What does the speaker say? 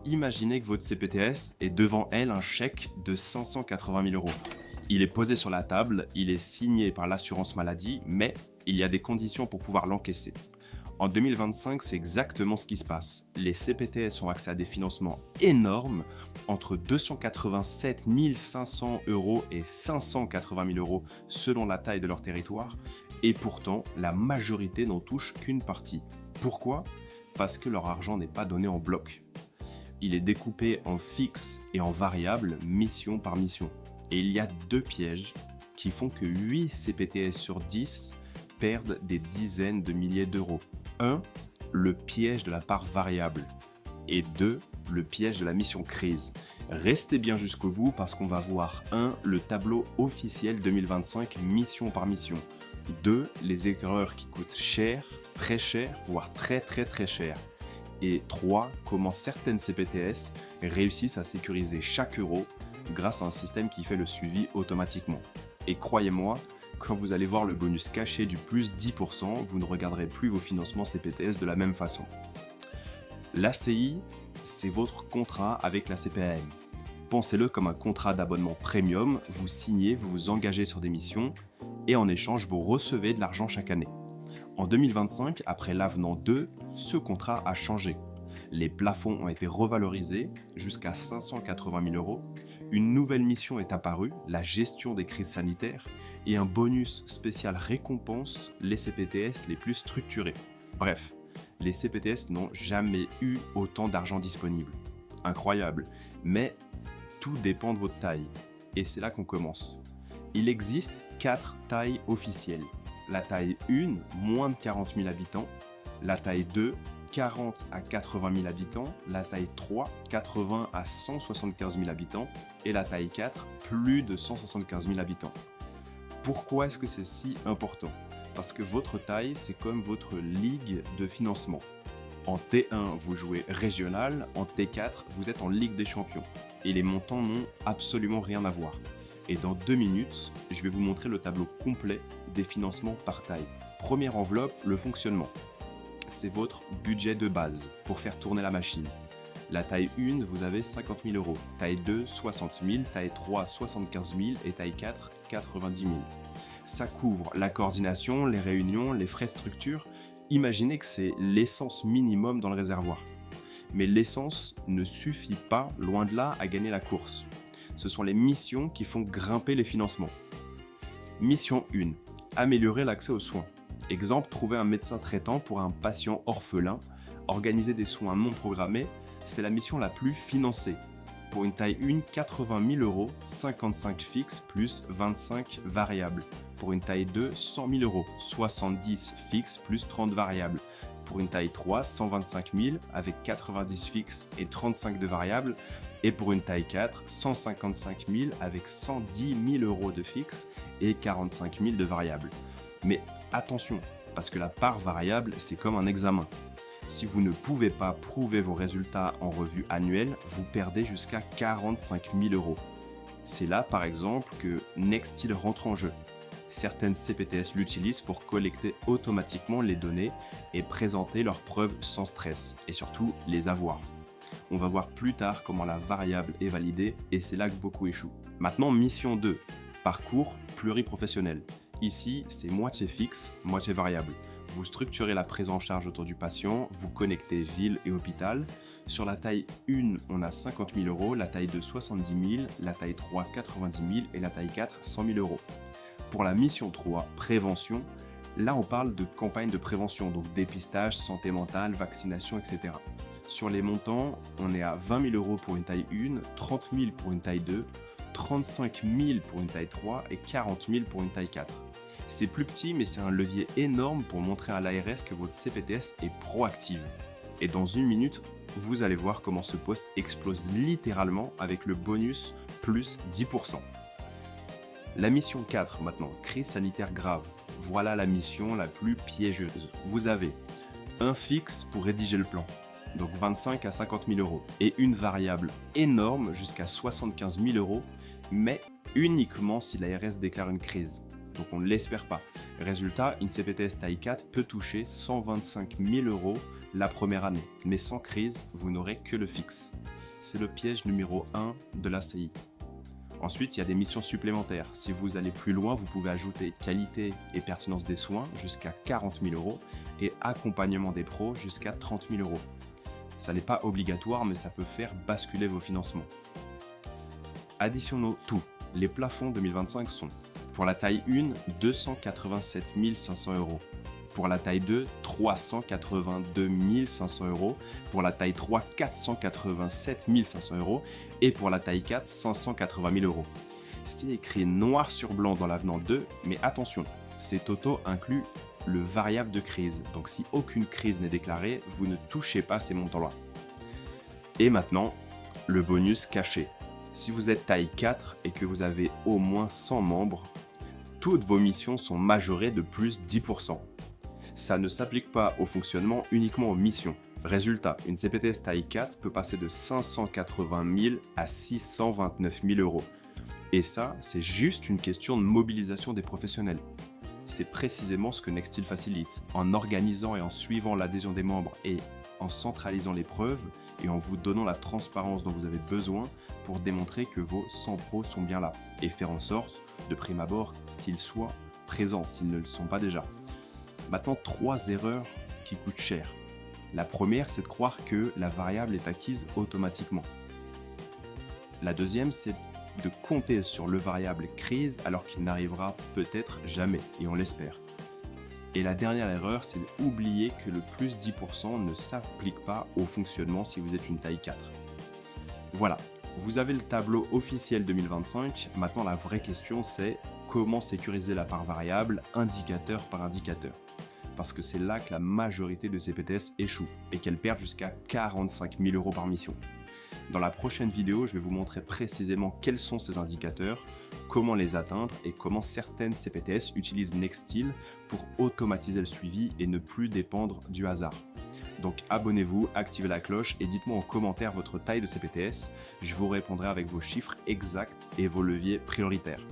Imaginez que votre CPTS est devant elle un chèque de 580 000 euros. Il est posé sur la table, il est signé par l'assurance maladie, mais il y a des conditions pour pouvoir l'encaisser. En 2025, c'est exactement ce qui se passe. Les CPTS ont accès à des financements énormes, entre 287 500 euros et 580 000 euros selon la taille de leur territoire, et pourtant, la majorité n'en touche qu'une partie. Pourquoi ? Parce que leur argent n'est pas donné en bloc. Il est découpé en fixe et en variable, mission par mission. Et il y a deux pièges qui font que 8 CPTS sur 10 perdent des dizaines de milliers d'euros. 1. Le piège de la part variable. Et 2. Le piège de la mission crise. Restez bien jusqu'au bout parce qu'on va voir 1. Le tableau officiel 2025 mission par mission. 2. Les erreurs qui coûtent cher, très cher, voire très cher. Et 3. Comment certaines CPTS réussissent à sécuriser chaque euro grâce à un système qui fait le suivi automatiquement. Et croyez-moi, quand vous allez voir le bonus caché du plus 10%, vous ne regarderez plus vos financements CPTS de la même façon. L'ACI, c'est votre contrat avec la CPAM. Pensez-le comme un contrat d'abonnement premium, vous signez, vous vous engagez sur des missions et en échange, vous recevez de l'argent chaque année. En 2025, après l'avenant 2, ce contrat a changé. Les plafonds ont été revalorisés jusqu'à 580 000 euros. Une nouvelle mission est apparue, la gestion des crises sanitaires, et un bonus spécial récompense les CPTS les plus structurés. Bref, les CPTS n'ont jamais eu autant d'argent disponible. Incroyable, mais tout dépend de votre taille. Et c'est là qu'on commence. Il existe 4 tailles officielles. La taille 1, moins de 40 000 habitants. La taille 2, 40 à 80 000 habitants, la taille 3, 80 à 175 000 habitants, et la taille 4, plus de 175 000 habitants. Pourquoi est-ce que c'est si important ? Parce que votre taille, c'est comme votre ligue de financement. En T1, vous jouez régional, en T4, vous êtes en Ligue des Champions. Et les montants n'ont absolument rien à voir. Et dans 2 minutes, je vais vous montrer le tableau complet des financements par taille. Première enveloppe, le fonctionnement. C'est votre budget de base pour faire tourner la machine. La taille 1, vous avez 50 000 euros. Taille 2, 60 000. Taille 3, 75 000. Et taille 4, 90 000. Ça couvre la coordination, les réunions, les frais structure. Imaginez que c'est l'essence minimum dans le réservoir. Mais l'essence ne suffit pas, loin de là, à gagner la course. Ce sont les missions qui font grimper les financements. Mission 1. Améliorer l'accès aux soins. Exemple, trouver un médecin traitant pour un patient orphelin, organiser des soins non programmés, c'est la mission la plus financée. Pour une taille 1, 80 000 euros, 55 fixes plus 25 variables. Pour une taille 2, 100 000 euros, 70 fixes plus 30 variables. Pour une taille 3, 125 000 avec 90 fixes et 35 de variables. Et pour une taille 4, 155 000 avec 110 000 euros de fixe et 45 000 de variables. Mais attention, parce que la part variable, c'est comme un examen. Si vous ne pouvez pas prouver vos résultats en revue annuelle, vous perdez jusqu'à 45 000 euros. C'est là, par exemple, que Nextil rentre en jeu. Certaines CPTS l'utilisent pour collecter automatiquement les données et présenter leurs preuves sans stress, et surtout les avoirs. On va voir plus tard comment la variable est validée, et c'est là que beaucoup échouent. Maintenant, mission 2, parcours pluriprofessionnel. Ici, c'est moitié fixe, moitié variable. Vous structurez la prise en charge autour du patient, vous connectez ville et hôpital. Sur la taille 1, on a 50 000 euros, la taille 2, 70 000, la taille 3, 90 000 et la taille 4, 100 000 euros. Pour la mission 3, prévention, là on parle de campagne de prévention, donc dépistage, santé mentale, vaccination, etc. Sur les montants, on est à 20 000 euros pour une taille 1, 30 000 pour une taille 2, 35 000 pour une taille 3 et 40 000 pour une taille 4. C'est plus petit, mais c'est un levier énorme pour montrer à l'ARS que votre CPTS est proactive. Et dans 1 minute, vous allez voir comment ce poste explose littéralement avec le bonus plus 10%. La mission 4 maintenant, crise sanitaire grave. Voilà la mission la plus piégeuse. Vous avez un fixe pour rédiger le plan, donc 25 à 50 000 euros, et une variable énorme jusqu'à 75 000 euros, mais uniquement si l'ARS déclare une crise. Donc on ne l'espère pas. Résultat, une CPTS taille 4 peut toucher 125 000 euros la première année, mais sans crise, vous n'aurez que le fixe. C'est le piège numéro 1 de l'ACI. Ensuite, il y a des missions supplémentaires. Si vous allez plus loin, vous pouvez ajouter qualité et pertinence des soins jusqu'à 40 000 € et accompagnement des pros jusqu'à 30 000 €. Ça n'est pas obligatoire, mais ça peut faire basculer vos financements. Additionnons tout. Les plafonds 2025 sont pour la taille 1, 287 500 €. Pour la taille 2, 382 500 €. Pour la taille 3, 487 500 €. Et pour la taille 4, 580 000 €. C'est écrit noir sur blanc dans l'avenant 2, mais attention, ces totaux incluent le variable de crise. Donc si aucune crise n'est déclarée, vous ne touchez pas ces montants-là. Et maintenant, le bonus caché. Si vous êtes taille 4 et que vous avez au moins 100 membres, toutes vos missions sont majorées de plus 10%. Ça ne s'applique pas au fonctionnement, uniquement aux missions. Résultat, une CPTS taille 4 peut passer de 580 000 à 629 000 €. Et ça, c'est juste une question de mobilisation des professionnels. C'est précisément ce que Nextil facilite. En organisant et en suivant l'adhésion des membres et en centralisant les preuves et en vous donnant la transparence dont vous avez besoin pour démontrer que vos 100 pros sont bien là et faire en sorte, de prime abord, qu'ils soient présents s'ils ne le sont pas déjà. Maintenant, 3 erreurs qui coûtent cher. La première, c'est de croire que la variable est acquise automatiquement. La deuxième, c'est de compter sur le variable crise alors qu'il n'arrivera peut-être jamais, et on l'espère. Et la dernière erreur, c'est d'oublier que le plus 10% ne s'applique pas au fonctionnement si vous êtes une taille 4. Voilà, vous avez le tableau officiel 2025. Maintenant, la vraie question, c'est comment sécuriser la part variable indicateur par indicateur. Parce que c'est là que la majorité de ces PTS échouent et qu'elles perdent jusqu'à 45 000 € par mission. Dans la prochaine vidéo, je vais vous montrer précisément quels sont ces indicateurs, comment les atteindre et comment certaines CPTS utilisent Nextil pour automatiser le suivi et ne plus dépendre du hasard. Donc abonnez-vous, activez la cloche et dites-moi en commentaire votre taille de CPTS. Je vous répondrai avec vos chiffres exacts et vos leviers prioritaires.